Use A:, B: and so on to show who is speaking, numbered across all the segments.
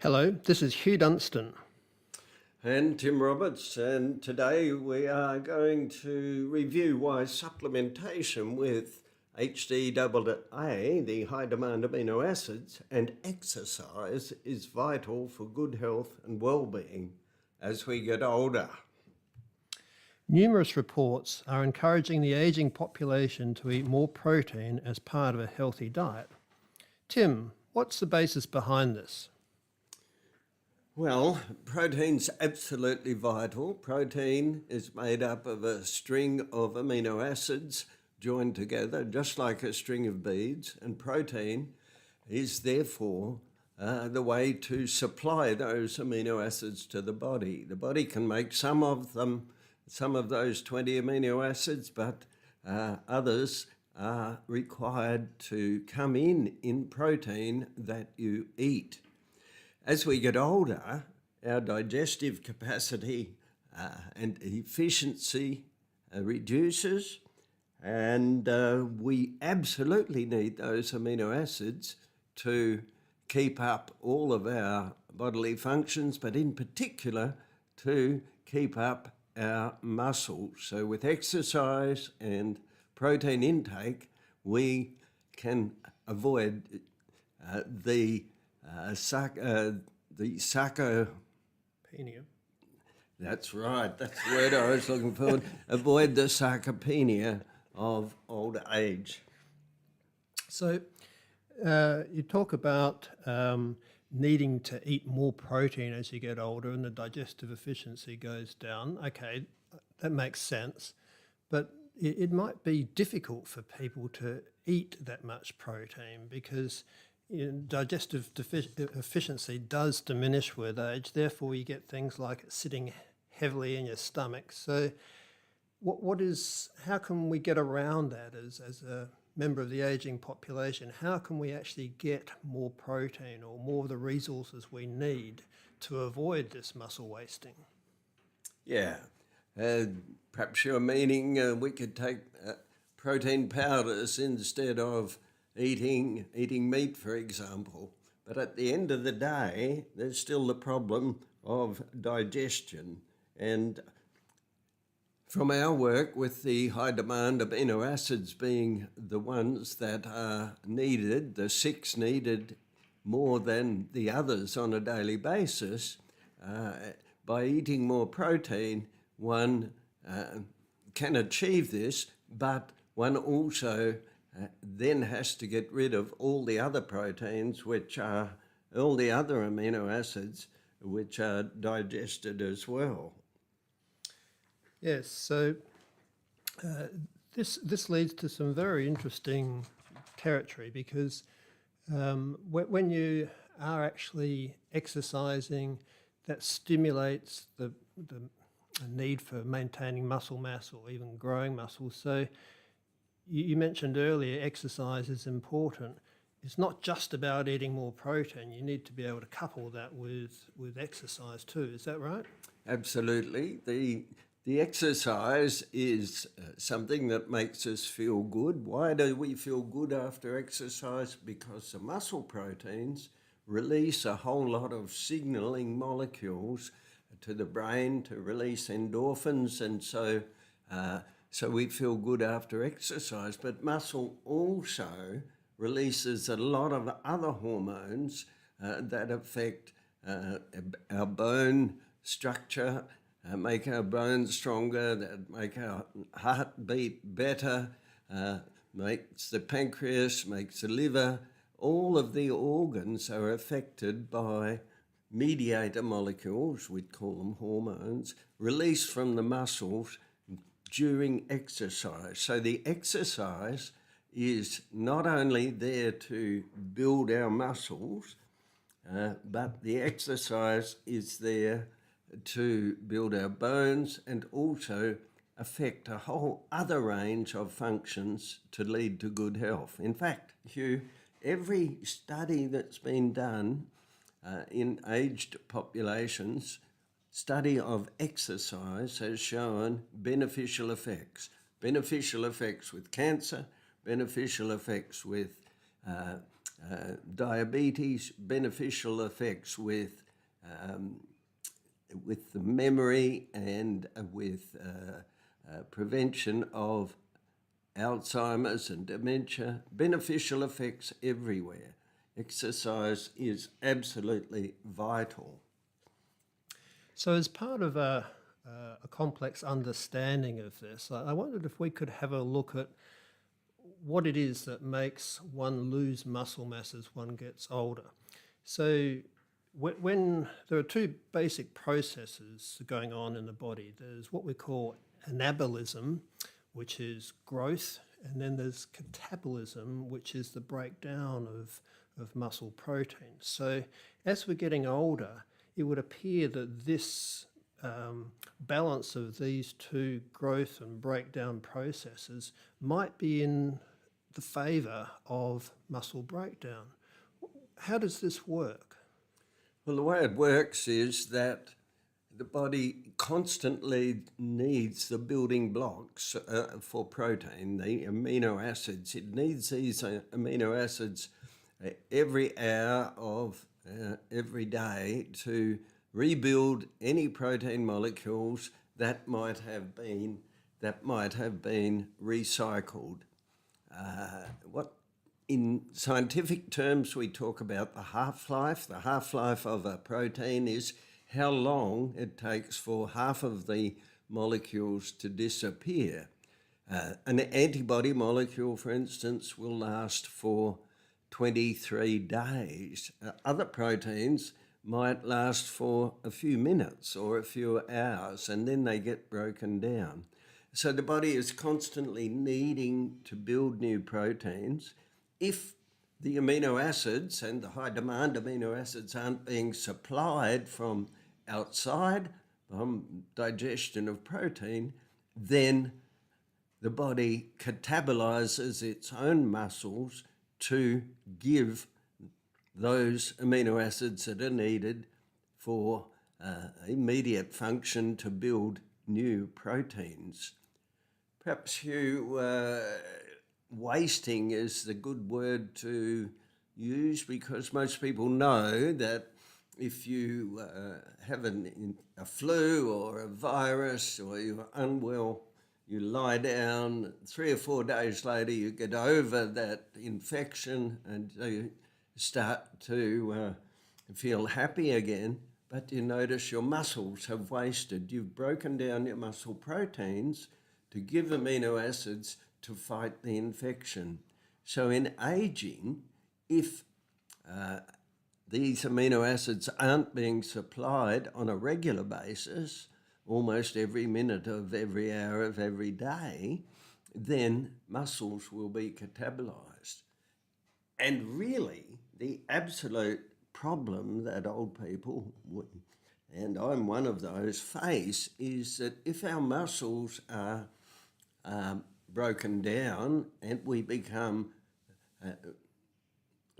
A: Hello, this is Hugh Dunstan.
B: And Tim Roberts, and today we are going to review why supplementation with HDAA, the high demand amino acids, and exercise is vital for good health and well-being as we get older.
A: Numerous reports are encouraging the ageing population to eat more protein as part of a healthy diet. Tim, what's the basis behind this?
B: Well, protein's absolutely vital. Protein is made up of a string of amino acids joined together, just like a string of beads, and protein is therefore the way to supply those amino acids to the body. The body can make some of those 20 amino acids, but others are required to come in protein that you eat. As we get older, our digestive capacity and efficiency reduces, and we absolutely need those amino acids to keep up all of our bodily functions, but in particular to keep up our muscles. So with exercise and protein intake, we can avoid the sarcopenia. That's right, that's the word I was looking for. Avoid the sarcopenia of old age.
A: So you talk about needing to eat more protein as you get older and the digestive efficiency goes down. Okay, that makes sense, but it might be difficult for people to eat that much protein because digestive efficiency does diminish with age. Therefore, you get things like it sitting heavily in your stomach. So how can we get around that as a member of the aging population? How can we actually get more protein or more of the resources we need to avoid this muscle wasting?
B: Yeah, perhaps you're meaning we could take protein powders instead of eating meat, for example. But at the end of the day, there's still the problem of digestion. And from our work with the high demand amino acids being the ones that are needed, the 6 needed more than the others on a daily basis, by eating more protein, one can achieve this, but one also then has to get rid of all the other proteins, all the other amino acids, which are digested as well.
A: Yes, so this leads to some very interesting territory because when you are actually exercising, that stimulates the need for maintaining muscle mass or even growing muscle. So you mentioned earlier exercise is important. It's not just about eating more protein. You need to be able to couple that with exercise too. Is that right?
B: Absolutely. The exercise is something that makes us feel good. Why do we feel good after exercise? Because the muscle proteins release a whole lot of signaling molecules to the brain to release endorphins, and so we feel good after exercise. But muscle also releases a lot of other hormones that affect our bone structure, make our bones stronger, that make our heart beat better, makes the pancreas, makes the liver. All of the organs are affected by mediator molecules, we call them hormones, released from the muscles during exercise. So the exercise is not only there to build our muscles, but the exercise is there to build our bones and also affect a whole other range of functions to lead to good health. In fact, Hugh, every study that's been done in aged populations, study of exercise has shown beneficial effects with cancer, beneficial effects with diabetes, beneficial effects with the memory and with prevention of Alzheimer's and dementia, beneficial effects everywhere. Exercise is absolutely vital.
A: So, as part of a complex understanding of this, I wondered if we could have a look at what it is that makes one lose muscle mass as one gets older. So, when there are two basic processes going on in the body, there's what we call anabolism, which is growth, and then there's catabolism, which is the breakdown of muscle protein. So, as we're getting older, it would appear that this balance of these two growth and breakdown processes might be in the favour of muscle breakdown. How does this work?
B: Well, the way it works is that the body constantly needs the building blocks for protein, the amino acids. It needs these amino acids every hour of every day to rebuild any protein molecules that might have been recycled. What in scientific terms we talk about the half-life. The half-life of a protein is how long it takes for half of the molecules to disappear. An antibody molecule, for instance, will last for 23 days. Other proteins might last for a few minutes or a few hours, and then they get broken down. So the body is constantly needing to build new proteins. If the amino acids and the high demand amino acids aren't being supplied from outside, from digestion of protein, then the body catabolizes its own muscles to give those amino acids that are needed for immediate function to build new proteins. Perhaps wasting is the good word to use, because most people know that if you have a flu or a virus or you're unwell, you lie down, 3 or 4 days later you get over that infection and you start to feel happy again, but you notice your muscles have wasted. You've broken down your muscle proteins to give amino acids to fight the infection. So in aging, if these amino acids aren't being supplied on a regular basis, almost every minute of every hour of every day, then muscles will be catabolized. And really, the absolute problem that old people, and I'm one of those, face is that if our muscles are broken down and we become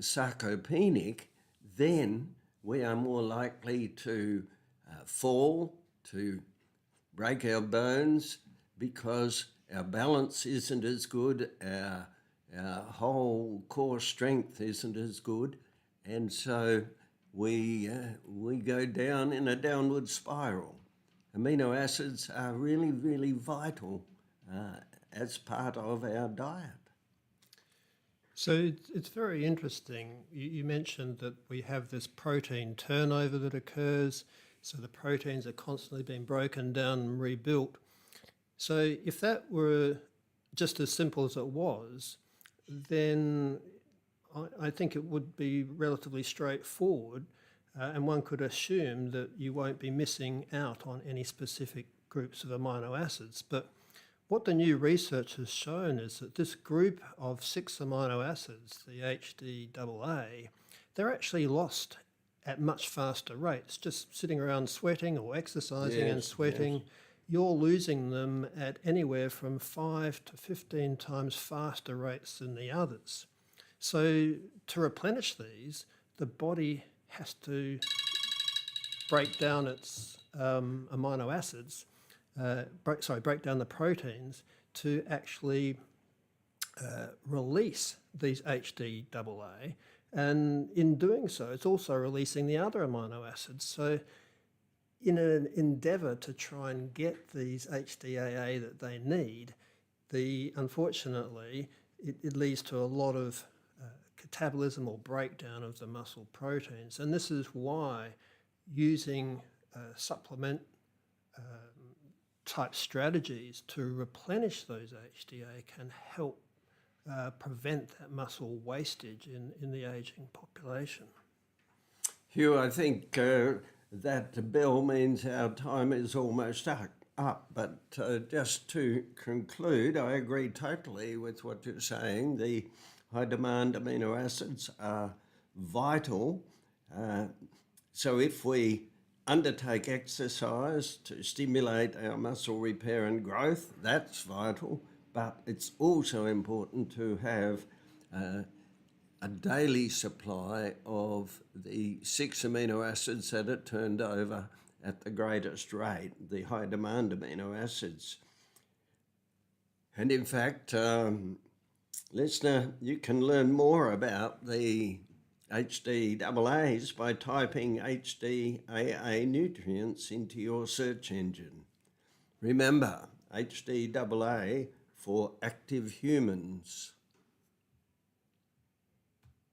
B: sarcopenic, then we are more likely to fall, to break our bones, because our balance isn't as good, our whole core strength isn't as good, and so we go down in a downward spiral. Amino acids are really, really vital as part of our diet.
A: So it's very interesting. You mentioned that we have this protein turnover that occurs, so the proteins are constantly being broken down and rebuilt. So if that were just as simple as it was, then I think it would be relatively straightforward, and one could assume that you won't be missing out on any specific groups of amino acids. But what the new research has shown is that this group of 6 amino acids, the HDAA, they're actually lost at much faster rates. Just sitting around sweating or exercising and sweating, you're losing them at anywhere from 5 to 15 times faster rates than the others. So to replenish these, the body has to break down its amino acids, break down the proteins to actually release these HDAA, And in doing so, it's also releasing the other amino acids. So in an endeavour to try and get these HDAA that they need, unfortunately, it leads to a lot of catabolism or breakdown of the muscle proteins. And this is why using supplement type strategies to replenish those HDA can help prevent that muscle wastage in the ageing population.
B: Hugh, I think that bell means our time is almost up. But just to conclude, I agree totally with what you're saying. The high demand amino acids are vital. So if we undertake exercise to stimulate our muscle repair and growth, that's vital. But it's also important to have a daily supply of the 6 amino acids that are turned over at the greatest rate, the high demand amino acids. And in fact, listener, you can learn more about the HDAAs by typing HDAA nutrients into your search engine. Remember, HDAA for active humans.